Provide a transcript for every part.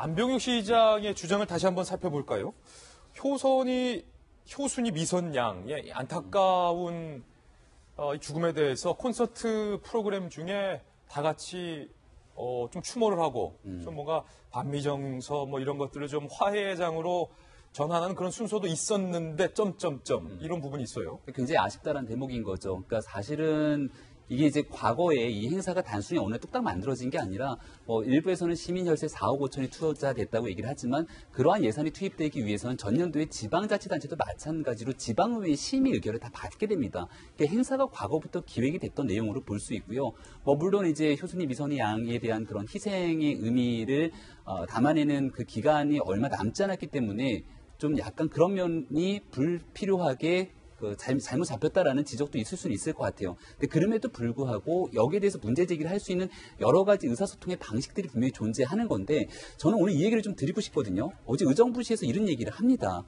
안병욱 시장의 주장을 다시 한번 살펴볼까요? 효순이 미선 양의 안타까운 죽음에 대해서 콘서트 프로그램 중에 다 같이 좀 추모를 하고 좀 뭔가 반미정서 뭐 이런 것들을 좀 화해장으로 전환하는 그런 순서도 있었는데 이런 부분이 있어요. 굉장히 아쉽다라는 대목인 거죠. 그러니까 사실은 이게 이제 과거에 이 행사가 단순히 어느 날 뚝딱 만들어진 게 아니라 일부에서는 시민혈세 4억 5천이 투자됐다고 얘기를 하지만 그러한 예산이 투입되기 위해서는 전년도에 지방자치단체도 마찬가지로 지방의회 심의 의결을 다 받게 됩니다. 그러니까 행사가 과거부터 기획이 됐던 내용으로 볼 수 있고요. 물론 이제 효순이 미선이 양에 대한 그런 희생의 의미를 담아내는 그 기간이 얼마 남지 않았기 때문에 좀 약간 그런 면이 불필요하게 잘못 잡혔다라는 지적도 있을 수는 있을 것 같아요. 근데 그럼에도 불구하고 여기에 대해서 문제 제기를 할 수 있는 여러 가지 의사소통의 방식들이 분명히 존재하는 건데 저는 오늘 이 얘기를 좀 드리고 싶거든요. 어제 의정부시에서 이런 얘기를 합니다.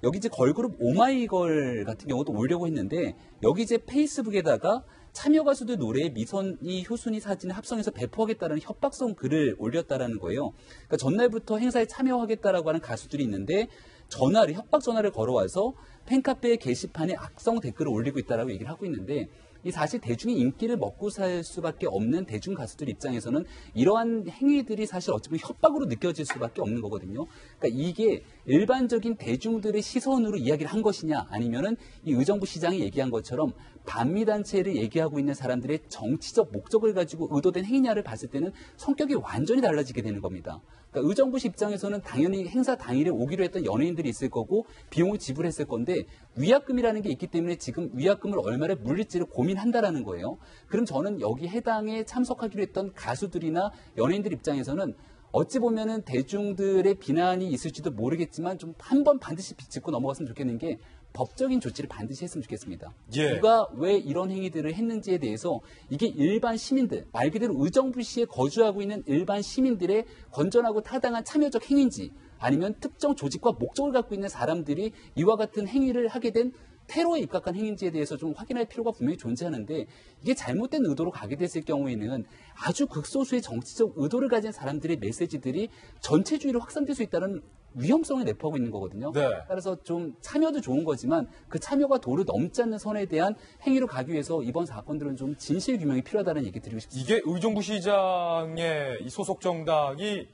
여기 이제 걸그룹 오마이걸 같은 경우도 올려고 했는데 여기 이제 페이스북에다가 참여 가수들 노래에 미선이 효순이 사진을 합성해서 배포하겠다는 협박성 글을 올렸다라는 거예요. 그러니까 전날부터 행사에 참여하겠다라고 하는 가수들이 있는데 협박 전화를 걸어와서 팬카페 게시판에 악성 댓글을 올리고 있다라고 얘기를 하고 있는데 이 사실 대중의 인기를 먹고 살 수밖에 없는 대중 가수들 입장에서는 이러한 행위들이 사실 어찌 보면 협박으로 느껴질 수밖에 없는 거거든요. 그러니까 이게 일반적인 대중들의 시선으로 이야기를 한 것이냐 아니면은 이 의정부 시장이 얘기한 것처럼 반미단체를 얘기하고 있는 사람들의 정치적 목적을 가지고 의도된 행위냐를 봤을 때는 성격이 완전히 달라지게 되는 겁니다. 그러니까 의정부시 입장에서는 당연히 행사 당일에 오기로 했던 연예인들이 있을 거고 비용을 지불했을 건데 위약금이라는 게 있기 때문에 지금 위약금을 얼마나 물릴지를 고민한다라는 거예요. 그럼 저는 여기 해당에 참석하기로 했던 가수들이나 연예인들 입장에서는 어찌 보면은 대중들의 비난이 있을지도 모르겠지만 좀 한 번 반드시 짚고 넘어갔으면 좋겠는 게 법적인 조치를 반드시 했으면 좋겠습니다. 예. 누가 왜 이런 행위들을 했는지에 대해서 이게 일반 시민들, 말 그대로 의정부시에 거주하고 있는 일반 시민들의 건전하고 타당한 참여적 행위인지 아니면 특정 조직과 목적을 갖고 있는 사람들이 이와 같은 행위를 하게 된 테러에 입각한 행위인지에 대해서 좀 확인할 필요가 분명히 존재하는데 이게 잘못된 의도로 가게 됐을 경우에는 아주 극소수의 정치적 의도를 가진 사람들의 메시지들이 전체주의로 확산될 수 있다는 위험성을 내포하고 있는 거거든요. 네. 따라서 좀 참여도 좋은 거지만 그 참여가 도를 넘지 않는 선에 대한 행위로 가기 위해서 이번 사건들은 좀 진실 규명이 필요하다는 얘기 드리고 싶습니다. 이게 의정부시장의 이 소속 정당이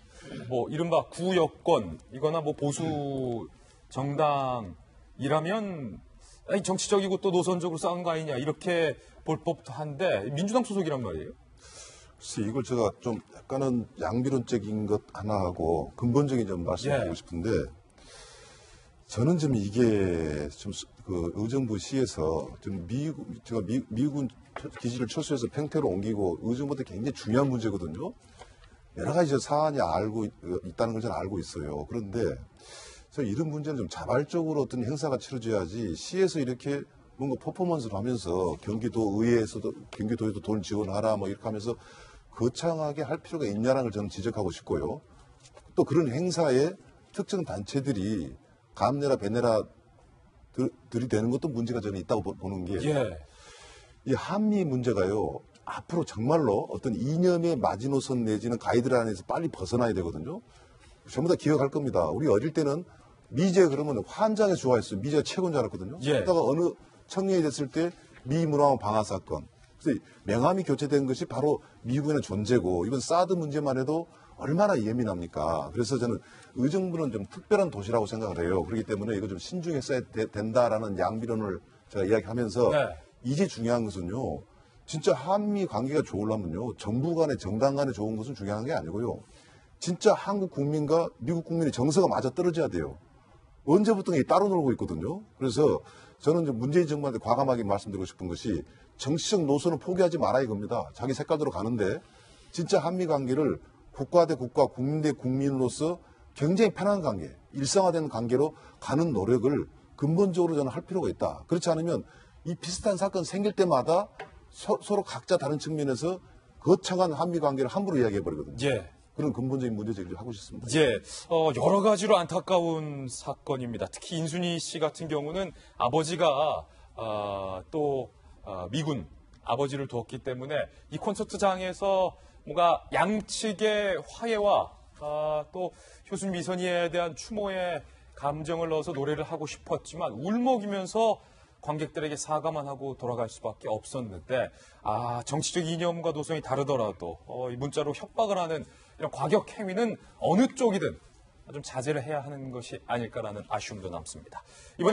이른바 구여권이거나 보수 정당이라면 정치적이고 또 노선적으로 싸운 거 아니냐 이렇게 볼 법도 한데 민주당 소속이란 말이에요. 글쎄 이걸 제가 좀 약간은 양비론적인 것 하나 하고 근본적인 점 말씀드리고 싶은데 저는 좀 이게 좀 그 의정부시에서 좀 제가 미군 기지를 철수해서 평택으로 옮기고 의정부도 굉장히 중요한 문제거든요. 여러 가지 사안이 알고 있다는 걸 저는 알고 있어요. 그런데 이런 문제는 좀 자발적으로 어떤 행사가 치러져야지 시에서 이렇게 뭔가 퍼포먼스를 하면서 경기도에도 돈 지원하라 이렇게 하면서 거창하게 할 필요가 있냐는 걸 저는 지적하고 싶고요. 또 그런 행사에 특정 단체들이 감내라 배내라 들이대는 것도 문제가 저는 있다고 보는 게 이 한미 문제가요. 앞으로 정말로 어떤 이념의 마지노선 내지는 가이드라인에서 빨리 벗어나야 되거든요. 전부 다 기억할 겁니다. 우리 어릴 때는 미제 그러면 환장에 좋아했어요. 미제가 최고인 줄 알았거든요. 그러다가 어느 청년이 됐을 때 미문화원 방화 사건. 그래서 명함이 교체된 것이 바로 미국의 존재고 이번 사드 문제만 해도 얼마나 예민합니까? 그래서 저는 의정부는 좀 특별한 도시라고 생각을 해요. 그렇기 때문에 이거 좀 신중했어야 된다라는 양비론을 제가 이야기하면서 이제 중요한 것은요. 진짜 한미 관계가 좋으려면요. 정부 간에 정당 간에 좋은 것은 중요한 게 아니고요. 진짜 한국 국민과 미국 국민의 정서가 맞아 떨어져야 돼요. 언제부터 따로 놀고 있거든요. 그래서 저는 문재인 정부한테 과감하게 말씀드리고 싶은 것이 정치적 노선을 포기하지 마라 이겁니다. 자기 색깔대로 가는데 진짜 한미 관계를 국가 대 국가, 국민 대 국민으로서 굉장히 편한 관계, 일상화되는 관계로 가는 노력을 근본적으로 저는 할 필요가 있다. 그렇지 않으면 이 비슷한 사건 생길 때마다 서로 각자 다른 측면에서 거창한 한미 관계를 함부로 이야기해버리거든요. 그런 근본적인 문제 제기를 하고 싶습니다. 여러 가지로 안타까운 사건입니다. 특히 인순이 씨 같은 경우는 아버지가 미군 아버지를 두었기 때문에 이 콘서트장에서 뭔가 양측의 화해와 또 효순 미선이에 대한 추모의 감정을 넣어서 노래를 하고 싶었지만 울먹이면서 관객들에게 사과만 하고 돌아갈 수밖에 없었는데 정치적 이념과 노선이 다르더라도 이 문자로 협박을 하는 이런 과격 행위는 어느 쪽이든 좀 자제를 해야 하는 것이 아닐까라는 아쉬움도 남습니다. 이번